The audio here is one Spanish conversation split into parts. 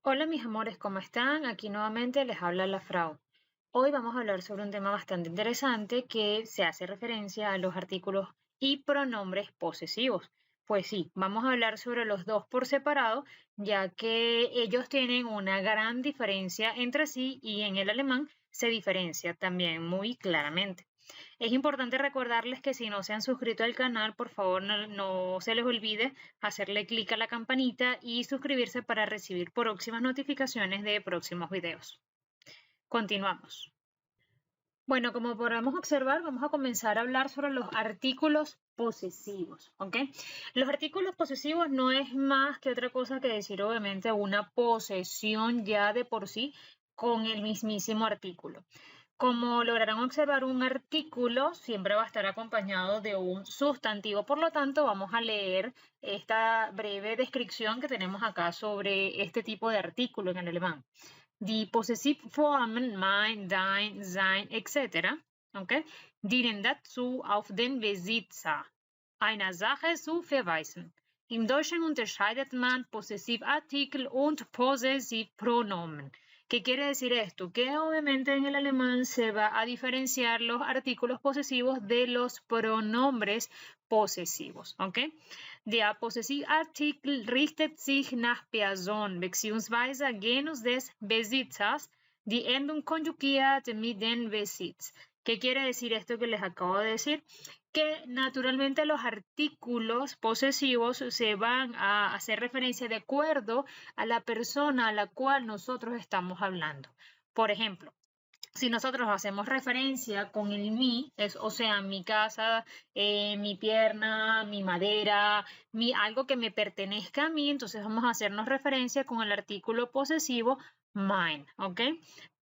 Hola mis amores, ¿cómo están? Aquí nuevamente les habla la Frau. Hoy vamos a hablar sobre un tema bastante interesante que se hace referencia a los artículos y pronombres posesivos. Pues sí, vamos a hablar sobre los dos por separado, ya que ellos tienen una gran diferencia entre sí y en el alemán se diferencia también muy claramente. Es importante recordarles que si no se han suscrito al canal, por favor no se les olvide hacerle clic a la campanita y suscribirse para recibir próximas notificaciones de próximos videos. Continuamos. Bueno, como podemos observar, vamos a comenzar a hablar sobre los artículos posesivos, ¿ok? Los artículos posesivos no es más que otra cosa que decir, obviamente, una posesión ya de por sí con el mismísimo artículo. Como lograrán observar, un artículo siempre va a estar acompañado de un sustantivo. Por lo tanto, vamos a leer esta breve descripción que tenemos acá sobre este tipo de artículo en el alemán. Die Possessivformen mein, dein, sein, etc. Okay, dienen dazu, auf den Besitzer einer Sache zu verweisen. Im Deutschen unterscheidet man Possessivartikel und Possessivpronomen. ¿Qué quiere decir esto? Que obviamente en el alemán se va a diferenciar los artículos posesivos de los pronombres posesivos, ¿ok? Der Possessivartikel richtet sich nach Person bzw. Genus des Besitzers, die Endung konjugiert mit dem Besitz. ¿Qué quiere decir esto que les acabo de decir? Que naturalmente los artículos posesivos se van a hacer referencia de acuerdo a la persona a la cual nosotros estamos hablando. Por ejemplo, si nosotros hacemos referencia con el mi, o sea, mi casa, mi pierna, mi madera, algo que me pertenezca a mí, entonces vamos a hacernos referencia con el artículo posesivo mine, ¿ok?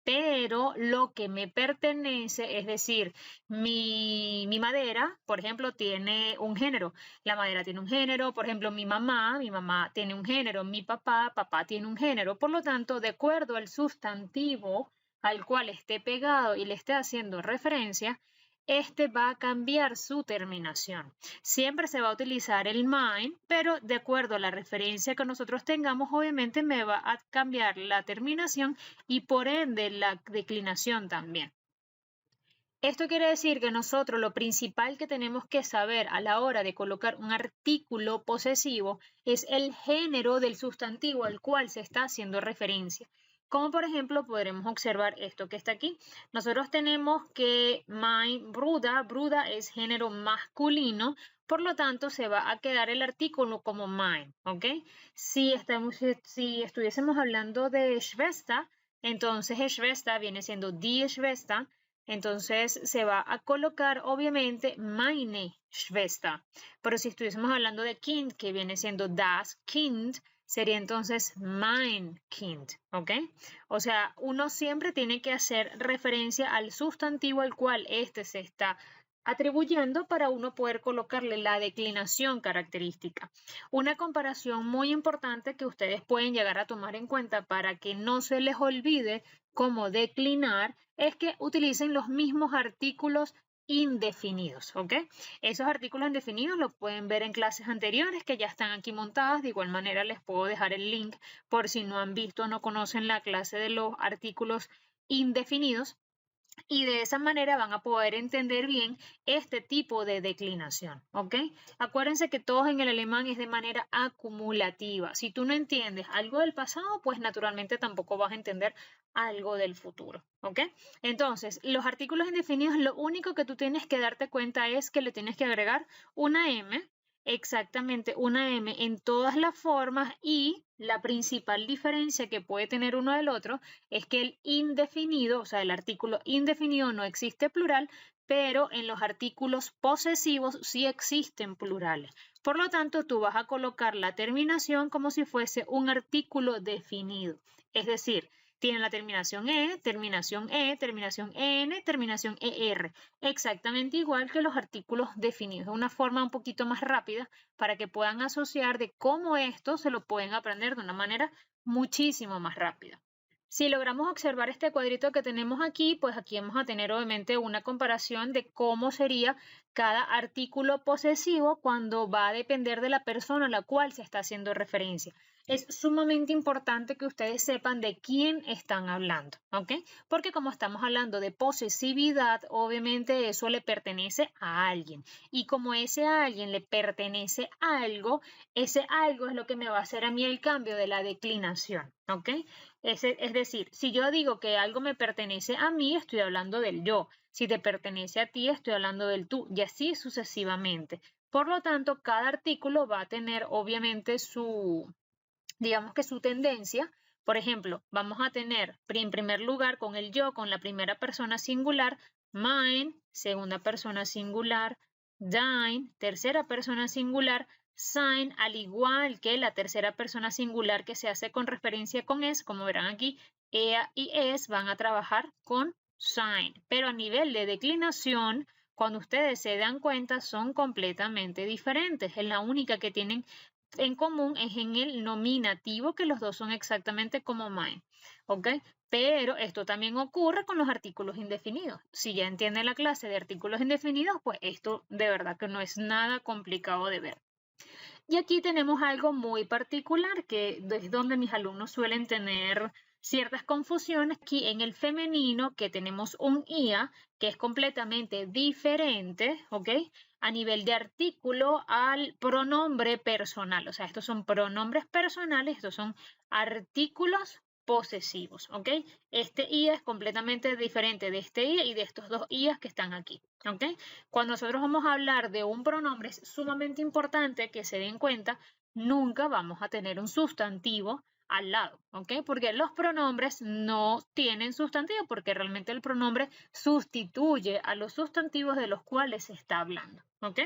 Pero lo que me pertenece, es decir, mi madera, por ejemplo, tiene un género. La madera tiene un género, por ejemplo, mi mamá tiene un género, mi papá tiene un género. Por lo tanto, de acuerdo al sustantivo al cual esté pegado y le esté haciendo referencia, este va a cambiar su terminación. Siempre se va a utilizar el mine, pero de acuerdo a la referencia que nosotros tengamos, obviamente me va a cambiar la terminación y por ende la declinación también. Esto quiere decir que nosotros lo principal que tenemos que saber a la hora de colocar un artículo posesivo es el género del sustantivo al cual se está haciendo referencia. Como por ejemplo podremos observar esto que está aquí. Nosotros tenemos que mein Bruder es género masculino, por lo tanto se va a quedar el artículo como mein, ¿ok? Si estuviésemos hablando de Schwester, entonces Schwester viene siendo die Schwester. Entonces se va a colocar obviamente meine Schwester. Pero si estuviésemos hablando de Kind, que viene siendo das Kind, sería entonces mein Kind, ¿ok? O sea, uno siempre tiene que hacer referencia al sustantivo al cual este se está atribuyendo para uno poder colocarle la declinación característica. Una comparación muy importante que ustedes pueden llegar a tomar en cuenta para que no se les olvide cómo declinar es que utilicen los mismos artículos indefinidos, ¿ok? Esos artículos indefinidos los pueden ver en clases anteriores que ya están aquí montadas. De igual manera les puedo dejar el link por si no han visto o no conocen la clase de los artículos indefinidos. Y de esa manera van a poder entender bien este tipo de declinación, ¿ok? Acuérdense que todos en el alemán es de manera acumulativa. Si tú no entiendes algo del pasado, pues naturalmente tampoco vas a entender algo del futuro, ¿ok? Entonces, los artículos indefinidos, lo único que tú tienes que darte cuenta es que le tienes que agregar una M, exactamente una M en todas las formas, y la principal diferencia que puede tener uno del otro es que el indefinido, o sea, el artículo indefinido no existe plural, pero en los artículos posesivos sí existen plurales. Por lo tanto, tú vas a colocar la terminación como si fuese un artículo definido. Es decir, tiene la terminación terminación N, terminación ER. Exactamente igual que los artículos definidos. De una forma un poquito más rápida para que puedan asociar de cómo esto se lo pueden aprender de una manera muchísimo más rápida. Si logramos observar este cuadrito que tenemos aquí, pues aquí vamos a tener obviamente una comparación de cómo sería cada artículo posesivo cuando va a depender de la persona a la cual se está haciendo referencia. es sumamente importante que ustedes sepan de quién están hablando, ¿ok? Porque como estamos hablando de posesividad, obviamente eso le pertenece a alguien. Y como ese alguien le pertenece a algo, ese algo es lo que me va a hacer a mí el cambio de la declinación, ¿ok? Es decir, si yo digo que algo me pertenece a mí, estoy hablando del yo. Si te pertenece a ti, estoy hablando del tú, y así sucesivamente. Por lo tanto, cada artículo va a tener obviamente digamos que su tendencia. Por ejemplo, vamos a tener en primer lugar con el yo, con la primera persona singular, mine, segunda persona singular, thine, tercera persona singular, sign, al igual que la tercera persona singular que se hace con referencia con es, como verán aquí, ea y es van a trabajar con sign, pero a nivel de declinación, cuando ustedes se dan cuenta, son completamente diferentes. Es la única que tienen en común es en el nominativo, que los dos son exactamente como mine, ¿ok? Pero esto también ocurre con los artículos indefinidos. Si ya entienden la clase de artículos indefinidos, pues esto de verdad que no es nada complicado de ver. Y aquí tenemos algo muy particular, que es donde mis alumnos suelen tener ciertas confusiones. Aquí en el femenino, que tenemos un IA, que es completamente diferente, ¿ok? A nivel de artículo al pronombre personal. O sea, estos son pronombres personales, estos son artículos posesivos, ¿ok? Este IA es completamente diferente de este IA y de estos dos IAs que están aquí, ¿ok? Cuando nosotros vamos a hablar de un pronombre es sumamente importante que se den cuenta, nunca vamos a tener un sustantivo al lado, ¿ok? Porque los pronombres no tienen sustantivo porque realmente el pronombre sustituye a los sustantivos de los cuales se está hablando, ¿ok?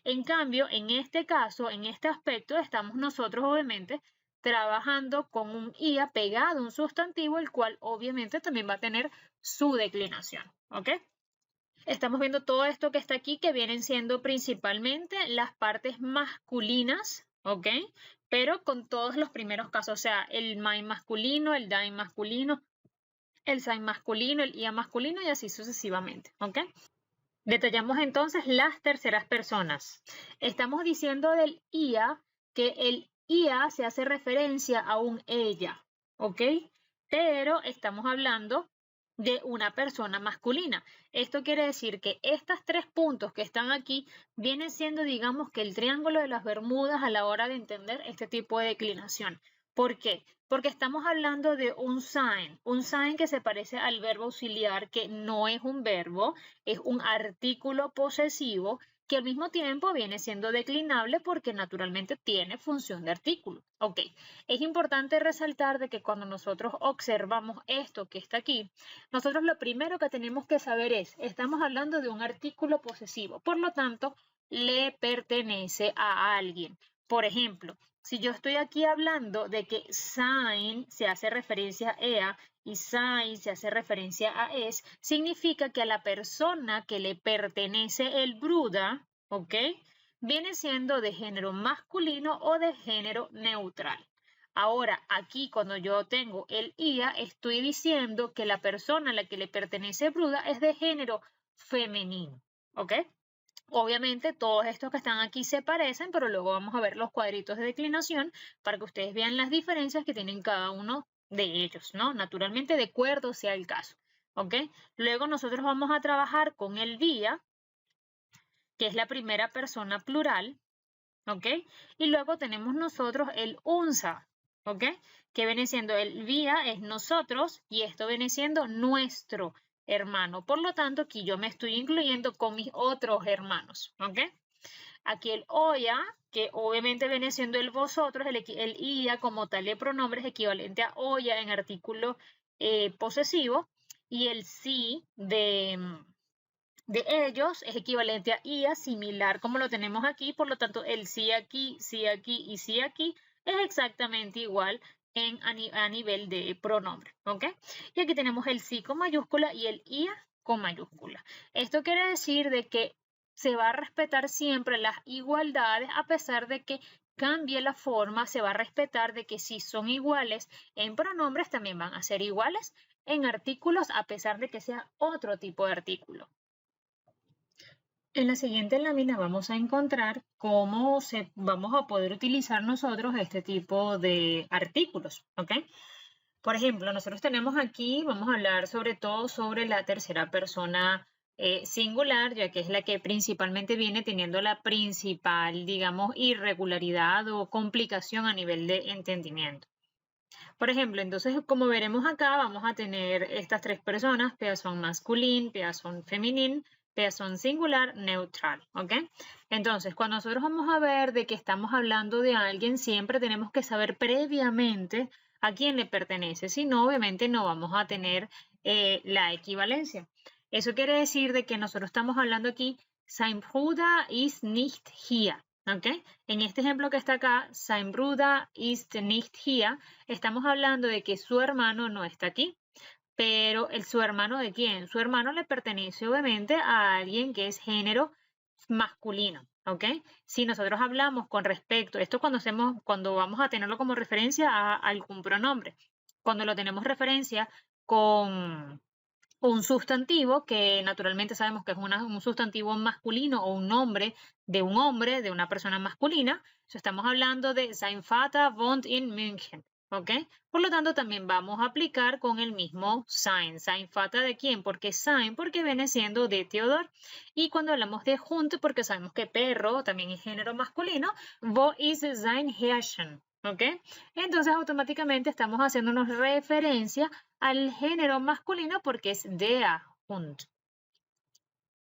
En cambio, en este caso, en este aspecto, estamos nosotros obviamente trabajando con un IA pegado a un sustantivo, el cual obviamente también va a tener su declinación, ¿ok? Estamos viendo todo esto que está aquí, que vienen siendo principalmente las partes masculinas, ¿ok? Pero con todos los primeros casos, o sea, el mine masculino, el dine masculino, el sign masculino, el ia masculino y así sucesivamente, ¿ok? Detallamos entonces las terceras personas. Estamos diciendo del IA que el IA se hace referencia a un ella, ¿ok? Pero estamos hablando de una persona masculina. Esto quiere decir que estos tres puntos que están aquí vienen siendo, digamos, que el triángulo de las Bermudas a la hora de entender este tipo de declinación. ¿Por qué? Porque estamos hablando de un sign que se parece al verbo auxiliar, que no es un verbo, es un artículo posesivo que al mismo tiempo viene siendo declinable porque naturalmente tiene función de artículo. Ok, es importante resaltar de que cuando nosotros observamos esto que está aquí, nosotros lo primero que tenemos que saber es, estamos hablando de un artículo posesivo, por lo tanto, le pertenece a alguien. Por ejemplo, si yo estoy aquí hablando de que sign se hace referencia a ea y sign se hace referencia a es, significa que a la persona que le pertenece el bruda, ¿ok? Viene siendo de género masculino o de género neutral. Ahora, aquí cuando yo tengo el ia, estoy diciendo que la persona a la que le pertenece bruda es de género femenino, ¿ok? Obviamente todos estos que están aquí se parecen, pero luego vamos a ver los cuadritos de declinación para que ustedes vean las diferencias que tienen cada uno de ellos, ¿no? Naturalmente de acuerdo sea el caso, ¿ok? Luego nosotros vamos a trabajar con el vía, que es la primera persona plural, ¿ok? Y luego tenemos nosotros el unsa, ¿ok? Que viene siendo el vía es nosotros y esto viene siendo nuestro hermano. Por lo tanto, aquí yo me estoy incluyendo con mis otros hermanos, ¿ok? Aquí el oya, que obviamente viene siendo el vosotros, el ia como tal de pronombre es equivalente a oya en artículo posesivo y el sí de ellos es equivalente a ia, similar como lo tenemos aquí, por lo tanto el sí aquí y sí aquí es exactamente igual a nivel de pronombre, ¿ok? Y aquí tenemos el sí con mayúscula y el ia con mayúscula. Esto quiere decir de que se va a respetar siempre las igualdades a pesar de que cambie la forma, se va a respetar de que si son iguales en pronombres también van a ser iguales en artículos a pesar de que sea otro tipo de artículo. En la siguiente lámina vamos a encontrar cómo vamos a poder utilizar nosotros este tipo de artículos, ¿ok? Por ejemplo, nosotros tenemos aquí, vamos a hablar sobre todo sobre la tercera persona singular, ya que es la que principalmente viene teniendo la principal, digamos, irregularidad o complicación a nivel de entendimiento. Por ejemplo, entonces, como veremos acá, vamos a tener estas tres personas, personne masculin, personne féminine, personne singular, neutral, ¿ok? Entonces, cuando nosotros vamos a ver de que estamos hablando de alguien, siempre tenemos que saber previamente a quién le pertenece, si no, obviamente no vamos a tener la equivalencia. Eso quiere decir de que nosotros estamos hablando aquí, sein Bruder ist nicht hier, ¿ok? En este ejemplo que está acá, sein Bruder ist nicht hier, estamos hablando de que su hermano no está aquí. Pero ¿su hermano de quién? Su hermano le pertenece obviamente a alguien que es género masculino, ¿ok? Si nosotros hablamos con respecto, esto cuando vamos a tenerlo como referencia a algún pronombre. Cuando lo tenemos referencia con un sustantivo, que naturalmente sabemos que es un sustantivo masculino o un nombre, de una persona masculina. Estamos hablando de sein Vater wohnt in München, ¿ok? Por lo tanto, también vamos a aplicar con el mismo sein. ¿Sein Vater de quién? Porque sein, porque viene siendo de Theodor. Y cuando hablamos de Hund, porque sabemos que perro también es género masculino, wo ist sein Herrchen? ¿Ok? Entonces, automáticamente estamos haciéndonos referencia al género masculino porque es der Hund.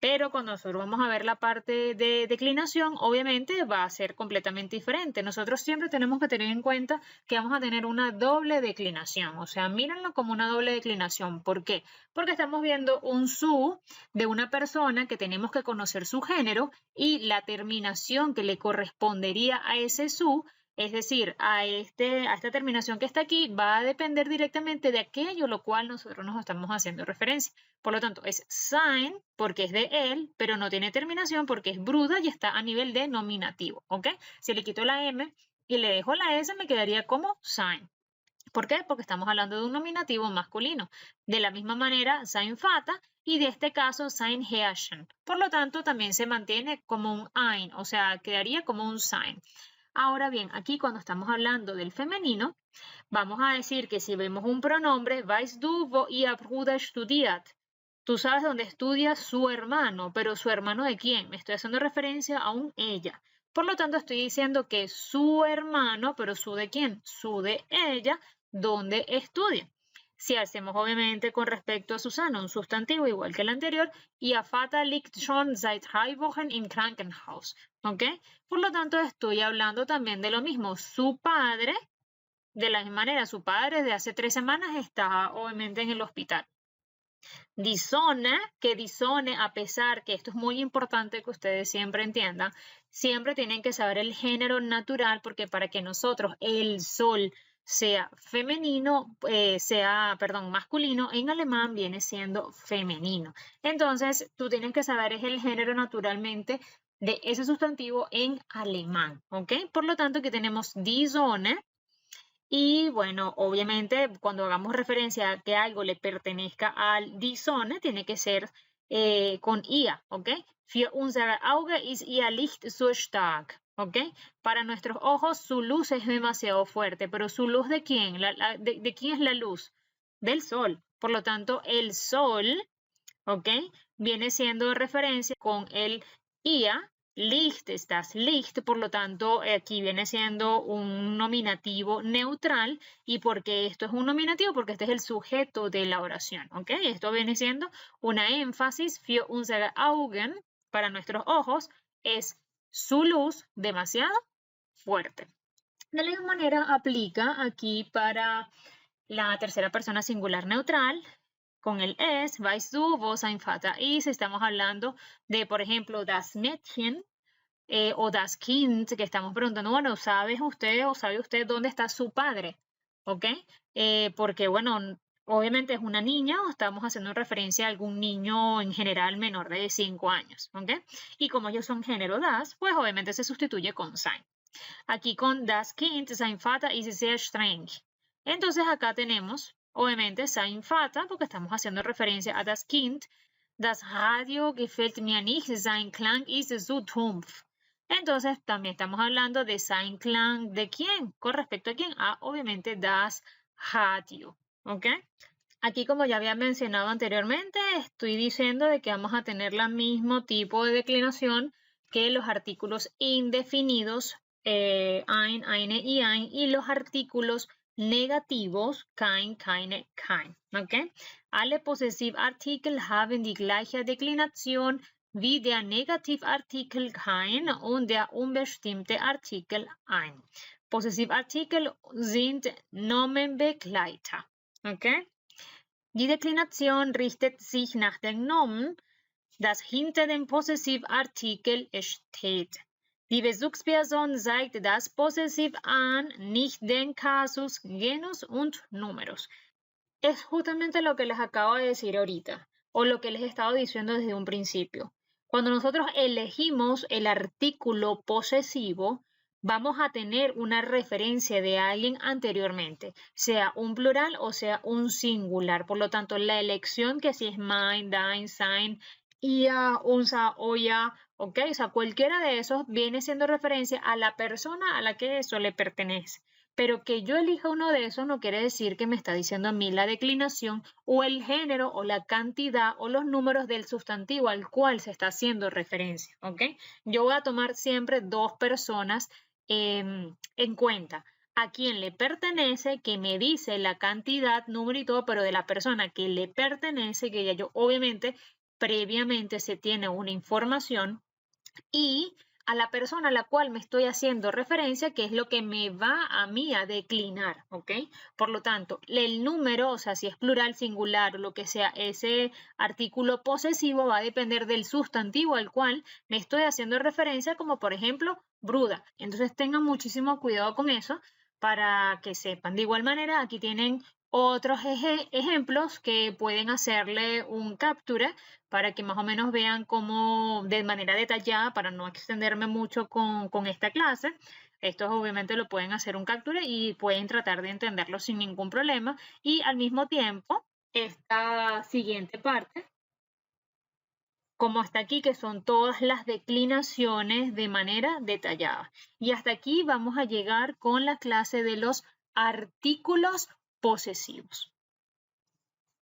Pero cuando nosotros vamos a ver la parte de declinación, obviamente va a ser completamente diferente. Nosotros siempre tenemos que tener en cuenta que vamos a tener una doble declinación. O sea, mírenlo como una doble declinación. ¿Por qué? Porque estamos viendo un su de una persona que tenemos que conocer su género y la terminación que le correspondería a ese su, es decir, a esta terminación que está aquí, va a depender directamente de aquello lo cual nosotros nos estamos haciendo referencia. Por lo tanto, es sein porque es de él, pero no tiene terminación porque es Bruder y está a nivel de nominativo, ¿ok? Si le quito la M y le dejo la S, me quedaría como sein. ¿Por qué? Porque estamos hablando de un nominativo masculino. De la misma manera, sein Vater y de este caso, sein Herrchen. Por lo tanto, también se mantiene como un ein, o sea, quedaría como un sein. Ahora bien, aquí cuando estamos hablando del femenino, vamos a decir que si vemos un pronombre, weißt du, wo ihr Bruder studiert? Tú sabes dónde estudia su hermano, pero ¿su hermano de quién? Me estoy haciendo referencia a un ella. Por lo tanto, estoy diciendo que su hermano, pero ¿su de quién? Su de ella, ¿dónde estudia? Si hacemos obviamente con respecto a Susana un sustantivo igual que el anterior, ihr Vater liegt schon seit 3 Wochen im Krankenhaus. ¿Ok? Por lo tanto, estoy hablando también de lo mismo. Su padre, de la misma manera, su padre desde hace 3 semanas está obviamente en el hospital. Disone, que disone, a pesar que esto es muy importante que ustedes siempre entiendan, siempre tienen que saber el género natural porque para que nosotros el sol sea femenino, masculino, en alemán viene siendo femenino. Entonces, tú tienes que saber es el género naturalmente de ese sustantivo en alemán, ¿ok? Por lo tanto, que tenemos disone, y bueno, obviamente cuando hagamos referencia a que algo le pertenezca al die Sonne, tiene que ser con ia, ¿ok? Für unser Auge ist ihr Licht so stark, ¿ok? Para nuestros ojos su luz es demasiado fuerte, pero ¿su luz de quién? ¿De quién es la luz? Del sol. Por lo tanto, el sol, ¿ok? Viene siendo referencia con el ia, Licht, estás Licht, por lo tanto aquí viene siendo un nominativo neutral. ¿Y por qué esto es un nominativo? Porque este es el sujeto de la oración, ¿ok? Esto viene siendo una énfasis, für unsere Augen, para nuestros ojos, es su luz demasiado fuerte. De la misma manera aplica aquí para la tercera persona singular neutral, con el es, weißt du, wo sein Vater ist, estamos hablando de, por ejemplo, das Mädchen o das Kind, que estamos preguntando, bueno, ¿sabes usted o sabe usted dónde está su padre? ¿Ok? Porque, bueno, obviamente es una niña o estamos haciendo referencia a algún niño en general menor de 5 años, ¿ok? Y como ellos son género das, pues obviamente se sustituye con sein. Aquí con das Kind, sein Vater ist sehr streng. Entonces acá tenemos, obviamente, sein Vater, porque estamos haciendo referencia a das Kind, Das Radio gefällt mir nicht, sein Klang ist so dumpf. Entonces también estamos hablando de sein Klang, ¿de quién? ¿Con respecto a quién? Obviamente das Radio, ¿ok? Aquí, como ya había mencionado anteriormente, estoy diciendo de que vamos a tener el mismo tipo de declinación que los artículos indefinidos, ein, eine y ein, y los artículos negativos, kein, keine, kein. ¿Ok? Alle Possessivartikel haben die gleiche Deklination wie der Negativartikel kein und der unbestimmte Artikel ein. Possessivartikel sind Nomenbegleiter. ¿Ok? Die Deklination richtet sich nach dem Nomen, das hinter dem Possessivartikel steht. Die Bezugsperson zeigt das Possessiv an, nicht den Kasus, Genus und Numerus. Es justamente lo que les acabo de decir ahorita, o lo que les he estado diciendo desde un principio. Cuando nosotros elegimos el artículo posesivo, vamos a tener una referencia de alguien anteriormente, sea un plural o sea un singular. Por lo tanto, la elección que si es mein, dein, sein, ia, unsa, oya, ok, o sea, cualquiera de esos viene siendo referencia a la persona a la que eso le pertenece. Pero que yo elija uno de esos no quiere decir que me está diciendo a mí la declinación o el género o la cantidad o los números del sustantivo al cual se está haciendo referencia, ¿ok? Yo voy a tomar siempre dos personas en cuenta. A quien le pertenece, que me dice la cantidad, número y todo, pero de la persona que le pertenece, que ya yo obviamente previamente se tiene una información, y a la persona a la cual me estoy haciendo referencia, que es lo que me va a mí a declinar, ¿ok? Por lo tanto, el número, o sea, si es plural, singular o lo que sea, ese artículo posesivo va a depender del sustantivo al cual me estoy haciendo referencia, como por ejemplo, Bruda. Entonces tengan muchísimo cuidado con eso para que sepan. De igual manera, aquí tienen otros ejemplos que pueden hacerle un captura para que más o menos vean cómo de manera detallada, para no extenderme mucho con esta clase. Estos obviamente lo pueden hacer un captura y pueden tratar de entenderlo sin ningún problema. Y al mismo tiempo, esta siguiente parte, como está aquí, que son todas las declinaciones de manera detallada. Y hasta aquí vamos a llegar con la clase de los artículos posesivos.